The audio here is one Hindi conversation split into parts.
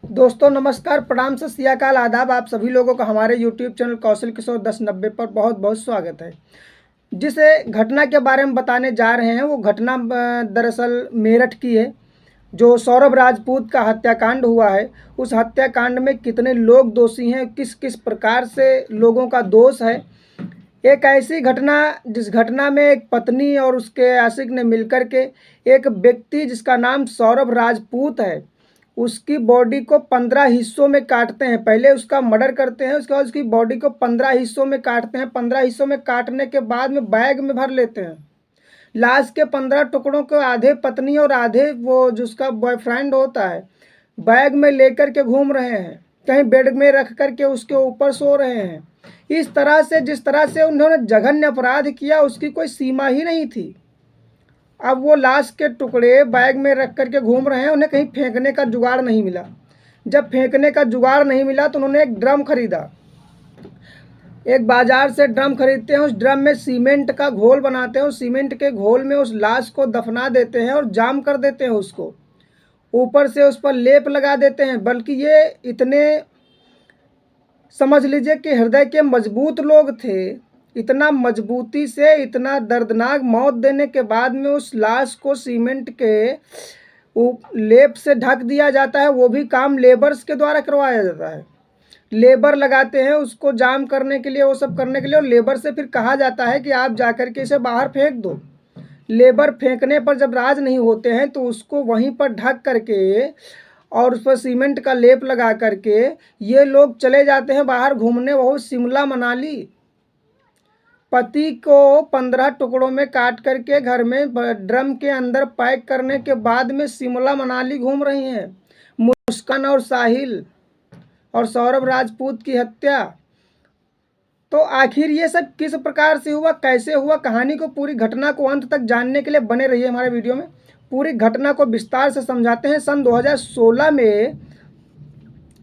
दोस्तों नमस्कार, प्रणाम, सत श्री अकाल, आदाब। आप सभी लोगों का हमारे यूट्यूब चैनल कौशल किशोर 1090 पर बहुत बहुत स्वागत है। जिस घटना के बारे में बताने जा रहे हैं वो घटना दरअसल मेरठ की है। जो सौरभ राजपूत का हत्याकांड हुआ है, उस हत्याकांड में कितने लोग दोषी हैं, किस किस प्रकार से लोगों का दोष है। एक ऐसी घटना जिस घटना में एक पत्नी और उसके आशिक ने मिलकर के एक व्यक्ति जिसका नाम सौरभ राजपूत है, उसकी बॉडी को 15 हिस्सों में काटते हैं। पहले उसका मर्डर करते हैं, उसके बाद उसकी बॉडी को 15 हिस्सों में काटते हैं। 15 हिस्सों में काटने के बाद में बैग में भर लेते हैं। लाश के 15 टुकड़ों को आधे पत्नी और आधे वो जिसका बॉयफ्रेंड होता है बैग में लेकर के घूम रहे हैं, कहीं बेड में रख करके उसके ऊपर सो रहे हैं। इस तरह से जिस तरह से उन्होंने जघन्य अपराध किया उसकी कोई सीमा ही नहीं थी। अब वो लाश के टुकड़े बैग में रख करके घूम रहे हैं, उन्हें कहीं फेंकने का जुगाड़ नहीं मिला। जब फेंकने का जुगाड़ नहीं मिला तो उन्होंने एक ड्रम खरीदा। एक बाजार से ड्रम खरीदते हैं, उस ड्रम में सीमेंट का घोल बनाते हैं, उस सीमेंट के घोल में उस लाश को दफना देते हैं और जाम कर देते हैं उसको। ऊपर से उस पर लेप लगा देते हैं। बल्कि ये इतने समझ लीजिए कि हृदय के मजबूत लोग थे। इतना मजबूती से इतना दर्दनाक मौत देने के बाद में उस लाश को सीमेंट के लेप से ढक दिया जाता है। वो भी काम लेबर्स के द्वारा करवाया जाता है। लेबर लगाते हैं उसको जाम करने के लिए, वो सब करने के लिए, और लेबर से फिर कहा जाता है कि आप जाकर के इसे बाहर फेंक दो। लेबर फेंकने पर जब राज नहीं होते हैं तो उसको वहीं पर ढक करके और उस पर सीमेंट का लेप लगा करके ये लोग चले जाते हैं बाहर घूमने, वो शिमला मनाली। पति को 15 टुकड़ों में काट करके घर में ड्रम के अंदर पैक करने के बाद में शिमला मनाली घूम रही हैं मुस्कान और साहिल। और सौरभ राजपूत की हत्या। तो आखिर ये सब किस प्रकार से हुआ, कैसे हुआ, कहानी को, पूरी घटना को अंत तक जानने के लिए बने रहिए हमारे वीडियो में। पूरी घटना को विस्तार से समझाते हैं। सन 2016 में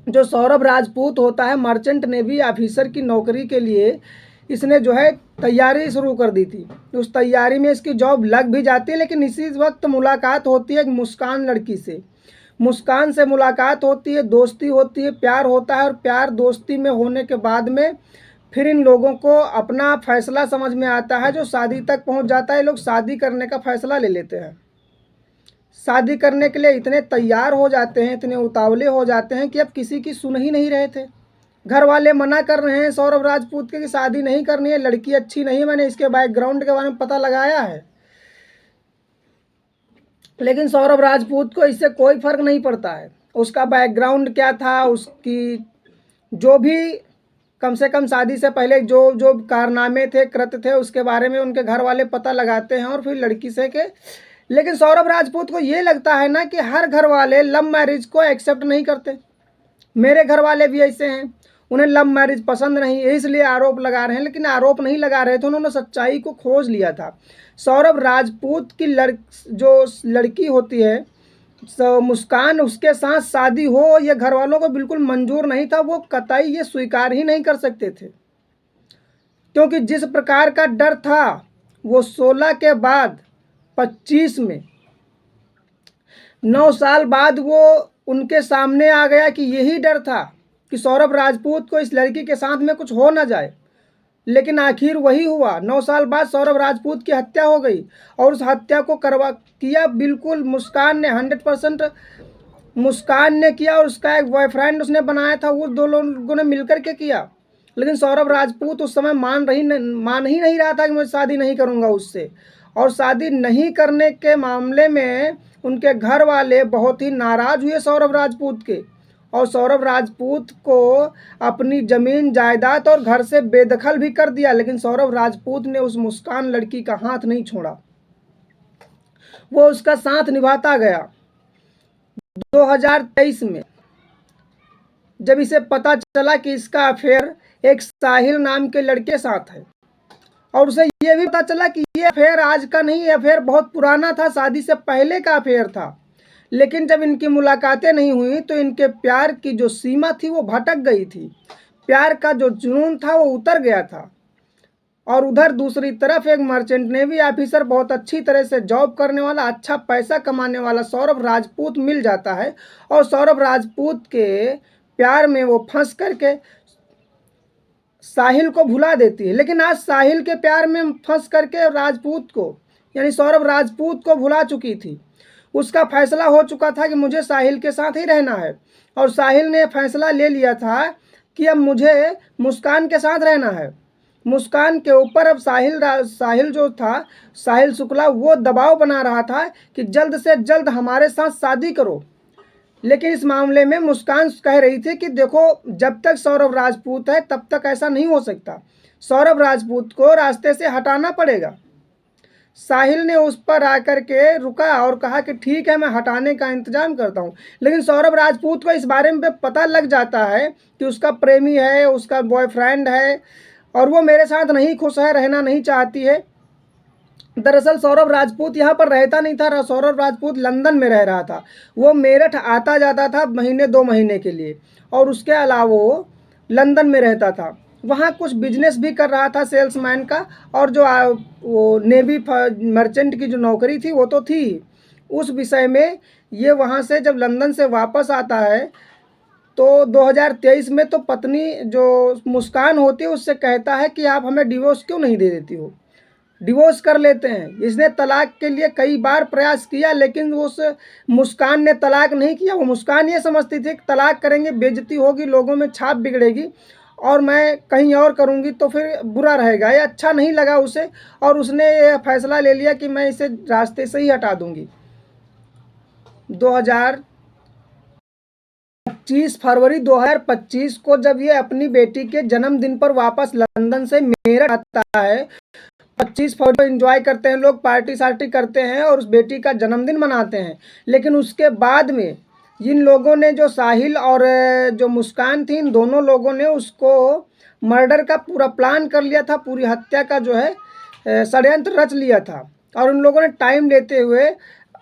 जो सौरभ राजपूत होता है, मर्चेंट नेवी ऑफिसर की नौकरी के लिए इसने जो है तैयारी शुरू कर दी थी। उस तैयारी में इसकी जॉब लग भी जाती है, लेकिन इसी वक्त मुलाकात होती है एक मुस्कान लड़की से। मुस्कान से मुलाकात होती है, दोस्ती होती है, प्यार होता है। और प्यार दोस्ती में होने के बाद में फिर इन लोगों को अपना फैसला समझ में आता है, जो शादी तक पहुंच जाता है। लोग शादी करने का फैसला ले लेते हैं। शादी करने के लिए इतने तैयार हो जाते हैं, इतने उतावले हो जाते हैं कि अब किसी की सुन ही नहीं रहे थे। घर वाले मना कर रहे हैं सौरभ राजपूत के कि शादी नहीं करनी है, लड़की अच्छी नहीं। मैंने इसके बैकग्राउंड के बारे में पता लगाया है, लेकिन सौरभ राजपूत को इससे कोई फर्क नहीं पड़ता है। उसका बैकग्राउंड क्या था, उसकी जो भी कम से कम शादी से पहले जो जो कारनामे थे, कृत्य थे, उसके बारे में उनके घर वाले पता लगाते हैं और फिर लड़की से के। लेकिन सौरभ राजपूत को ये लगता है ना कि हर घर वाले लव मैरिज को एक्सेप्ट नहीं करते। मेरे घर वाले भी ऐसे हैं, उन्हें लव मैरिज पसंद नहीं है, इसलिए आरोप लगा रहे हैं। लेकिन आरोप नहीं लगा रहे थे, उन्होंने सच्चाई को खोज लिया था। सौरभ राजपूत की जो लड़की होती है मुस्कान, उसके साथ शादी हो ये घर वालों को बिल्कुल मंजूर नहीं था। वो कतई ये स्वीकार ही नहीं कर सकते थे, क्योंकि जिस प्रकार का डर था वो 16 के बाद 25 में 9 साल बाद वो उनके सामने आ गया कि यही डर था कि सौरभ राजपूत को इस लड़की के साथ में कुछ हो ना जाए। लेकिन आखिर वही हुआ। 9 साल बाद सौरभ राजपूत की हत्या हो गई, और उस हत्या को किया बिल्कुल मुस्कान ने, 100% मुस्कान ने किया। और उसका एक बॉयफ्रेंड उसने बनाया था, वो दो लोगों ने मिलकर के किया। लेकिन सौरभ राजपूत उस समय मान ही नहीं रहा था कि मैं शादी नहीं करूंगा उससे। और शादी नहीं करने के मामले में उनके घर वाले बहुत ही नाराज हुए सौरभ राजपूत के, और सौरभ राजपूत को अपनी ज़मीन जायदाद और घर से बेदखल भी कर दिया। लेकिन सौरभ राजपूत ने उस मुस्कान लड़की का हाथ नहीं छोड़ा, वो उसका साथ निभाता गया। 2023 में जब इसे पता चला कि इसका अफेयर एक साहिल नाम के लड़के के साथ है, और उसे ये भी पता चला कि ये अफेयर आज का नहीं, ये अफेयर बहुत पुराना था, शादी से पहले का अफेयर था। लेकिन जब इनकी मुलाकातें नहीं हुई तो इनके प्यार की जो सीमा थी वो भटक गई थी। प्यार का जो जुनून था वो उतर गया था। और उधर दूसरी तरफ एक मर्चेंट नेवी ऑफिसर, बहुत अच्छी तरह से जॉब करने वाला, अच्छा पैसा कमाने वाला सौरभ राजपूत मिल जाता है और सौरभ राजपूत के प्यार में वो फंस करके साहिल को भुला देती है। लेकिन आज साहिल के प्यार में फंस करके राजपूत को, यानी सौरभ राजपूत को भुला चुकी थी। उसका फैसला हो चुका था कि मुझे साहिल के साथ ही रहना है और साहिल ने फैसला ले लिया था कि अब मुझे मुस्कान के साथ रहना है। मुस्कान के ऊपर अब साहिल जो था, साहिल शुक्ला, वो दबाव बना रहा था कि जल्द से जल्द हमारे साथ शादी करो। लेकिन इस मामले में मुस्कान कह रही थी कि देखो, जब तक सौरभ राजपूत है तब तक ऐसा नहीं हो सकता, सौरभ राजपूत को रास्ते से हटाना पड़ेगा। साहिल ने उस पर आकर के रुका और कहा कि ठीक है, मैं हटाने का इंतजाम करता हूँ। लेकिन सौरभ राजपूत को इस बारे में पता लग जाता है कि उसका प्रेमी है, उसका बॉयफ्रेंड है और वो मेरे साथ नहीं खुश है, रहना नहीं चाहती है। दरअसल सौरभ राजपूत यहाँ पर रहता नहीं था, सौरभ राजपूत लंदन में रह रहा था। वो मेरठ आता जाता था महीने 2 महीने के लिए और उसके अलावा वो लंदन में रहता था। वहाँ कुछ बिजनेस भी कर रहा था सेल्समैन का, और जो वो नेवी मर्चेंट की जो नौकरी थी वो तो थी। उस विषय में ये वहाँ से जब लंदन से वापस आता है तो 2023 में तो पत्नी जो मुस्कान होती है उससे कहता है कि आप हमें डिवोर्स क्यों नहीं दे देती हो, डिवोर्स कर लेते हैं। इसने तलाक के लिए कई बार प्रयास किया लेकिन उस मुस्कान ने तलाक नहीं किया। वो मुस्कान ये समझती थी कि तलाक करेंगे बेइज्जती होगी, लोगों में छाप बिगड़ेगी और मैं कहीं और करूंगी तो फिर बुरा रहेगा। ये अच्छा नहीं लगा उसे और उसने ये फैसला ले लिया कि मैं इसे रास्ते से ही हटा दूंगी। 25 फरवरी 2025 को जब ये अपनी बेटी के जन्मदिन पर वापस लंदन से मेरठ आता है, 25 फरवरी को एंजॉय करते हैं लोग, पार्टी सार्टी करते हैं और उस बेटी का जन्मदिन मनाते हैं। लेकिन उसके बाद में इन लोगों ने, जो साहिल और जो मुस्कान थी, इन दोनों लोगों ने उसको मर्डर का पूरा प्लान कर लिया था, पूरी हत्या का जो है षड्यंत्र रच लिया था। और उन लोगों ने टाइम लेते हुए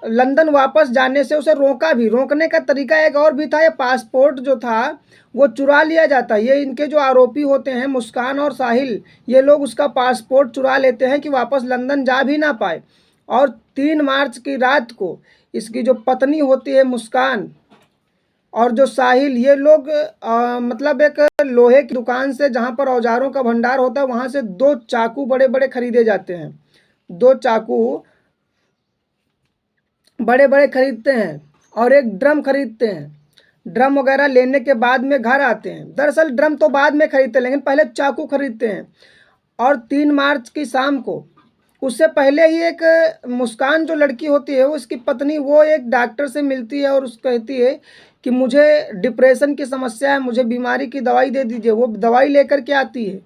लंदन वापस जाने से उसे रोका भी। रोकने का तरीका एक और भी था, ये पासपोर्ट जो था वो चुरा लिया जाता। ये इनके जो आरोपी होते हैं मुस्कान और साहिल, ये लोग उसका पासपोर्ट चुरा लेते हैं कि वापस लंदन जा भी ना पाए। और 3 मार्च की रात को इसकी जो पत्नी होती है मुस्कान और जो साहिल, ये लोग मतलब एक लोहे की दुकान से, जहाँ पर औजारों का भंडार होता है, वहाँ से 2 चाकू बड़े बड़े खरीदे जाते हैं। 2 चाकू बड़े बड़े खरीदते हैं और एक ड्रम खरीदते हैं। ड्रम वगैरह लेने के बाद में घर आते हैं। दरअसल ड्रम तो बाद में खरीदते हैं लेकिन पहले चाकू खरीदते हैं। और 3 मार्च की शाम को, उससे पहले ही एक मुस्कान जो लड़की होती है, उसकी पत्नी, वो एक डॉक्टर से मिलती है और उसको कहती है कि मुझे डिप्रेशन की समस्या है, मुझे बीमारी की दवाई दे दीजिए। वो दवाई लेकर के आती है,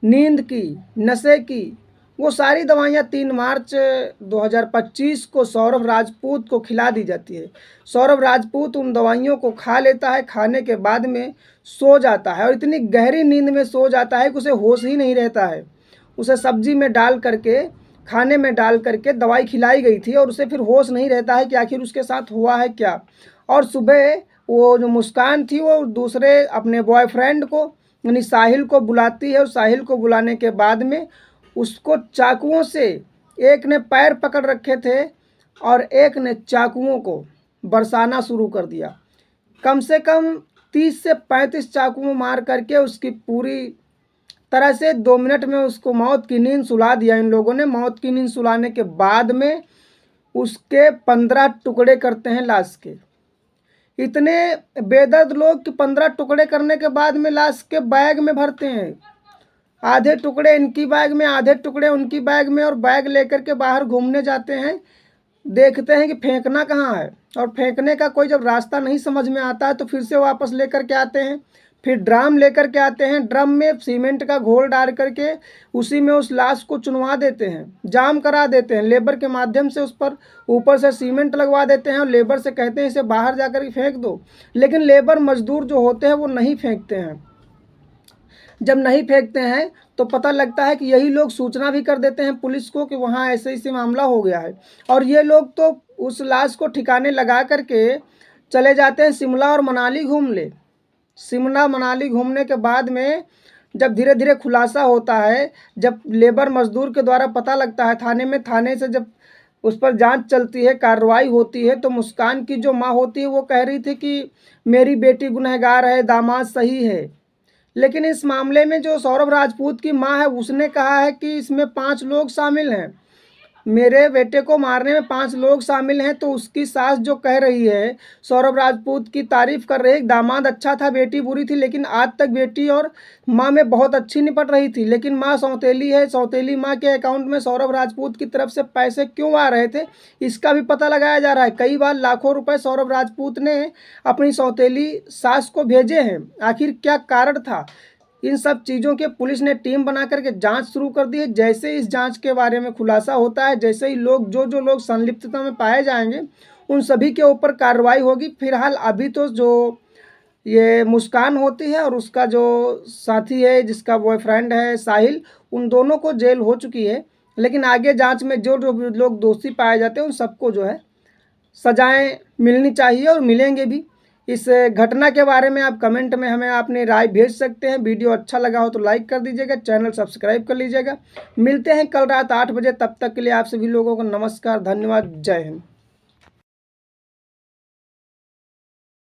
नींद की, नशे की, वो सारी दवाइयाँ 3 मार्च 2025 को सौरभ राजपूत को खिला दी जाती है। सौरभ राजपूत उन दवाइयों को खा लेता है। खाने के बाद में सो जाता है और इतनी गहरी नींद में सो जाता है कि उसे होश ही नहीं रहता है। उसे सब्जी में डाल करके, खाने में डाल करके दवाई खिलाई गई थी और उसे फिर होश नहीं रहता है कि आखिर उसके साथ हुआ है क्या। और सुबह वो जो मुस्कान थी वो दूसरे अपने बॉयफ्रेंड को, यानी साहिल को बुलाती है और साहिल को बुलाने के बाद में उसको चाकुओं से, एक ने पैर पकड़ रखे थे और एक ने चाकुओं को बरसाना शुरू कर दिया। कम से कम 30 से 35 चाकुओं मार करके उसकी पूरी तरह से 2 मिनट में उसको मौत की नींद सुला दिया इन लोगों ने। मौत की नींद सुलाने के बाद में उसके 15 टुकड़े करते हैं लाश के। इतने बेदर्द लोग कि 15 टुकड़े करने के बाद में लाश के बैग में भरते हैं। आधे टुकड़े इनकी बैग में, आधे टुकड़े उनकी बैग में, और बैग लेकर के बाहर घूमने जाते हैं। देखते हैं कि फेंकना कहाँ है, और फेंकने का कोई जब रास्ता नहीं समझ में आता है तो फिर से वापस लेकर के आते हैं। फिर ड्रम लेकर के आते हैं, ड्रम में सीमेंट का घोल डाल करके उसी में उस लाश को चुनवा देते हैं, जाम करा देते हैं। लेबर के माध्यम से उस पर ऊपर से सीमेंट लगवा देते हैं और लेबर से कहते हैं इसे बाहर जा कर के फेंक दो। लेकिन लेबर मजदूर जो होते हैं वो नहीं फेंकते हैं। जब नहीं फेंकते हैं तो पता लगता है कि यही लोग सूचना भी कर देते हैं पुलिस को कि वहाँ ऐसे ऐसे मामला हो गया है। और ये लोग तो उस लाश को ठिकाने लगा करके चले जाते हैं शिमला और मनाली घूम ले। शिमला मनाली घूमने के बाद में जब धीरे धीरे खुलासा होता है, जब लेबर मजदूर के द्वारा पता लगता है थाने में, थाने से जब उस पर जांच चलती है, कार्रवाई होती है, तो मुस्कान की जो माँ होती है वो कह रही थी कि मेरी बेटी गुनहगार है, दामाद सही है। लेकिन इस मामले में जो सौरभ राजपूत की माँ है उसने कहा है कि इसमें 5 लोग शामिल हैं, मेरे बेटे को मारने में 5 लोग शामिल हैं। तो उसकी सास जो कह रही है, सौरभ राजपूत की तारीफ कर रही है, दामाद अच्छा था, बेटी बुरी थी, लेकिन आज तक बेटी और माँ में बहुत अच्छी निपट रही थी। लेकिन माँ सौतेली है, सौतेली माँ के अकाउंट में सौरभ राजपूत की तरफ से पैसे क्यों आ रहे थे, इसका भी पता लगाया जा रहा है। कई बार लाखों रुपए सौरभ राजपूत ने अपनी सौतेली सास को भेजे हैं, आखिर क्या कारण था। इन सब चीज़ों के पुलिस ने टीम बना करके जांच शुरू कर दी है। जैसे इस जांच के बारे में खुलासा होता है, जैसे ही लोग जो लोग संलिप्तता में पाए जाएंगे उन सभी के ऊपर कार्रवाई होगी। फिलहाल अभी तो जो ये मुस्कान होती है और उसका जो साथी है जिसका बॉयफ्रेंड है साहिल, उन दोनों को जेल हो चुकी है। लेकिन आगे जांच में जो जो लोग दोषी पाए जाते हैं उन सबको जो है सजाएं मिलनी चाहिए और मिलेंगे भी। इस घटना के बारे में आप कमेंट में हमें अपनी राय भेज सकते हैं। वीडियो अच्छा लगा हो तो लाइक कर दीजिएगा, चैनल सब्सक्राइब कर लीजिएगा। मिलते हैं कल रात 8 बजे, तब तक के लिए आप सभी लोगों को नमस्कार, धन्यवाद, जय हिंद।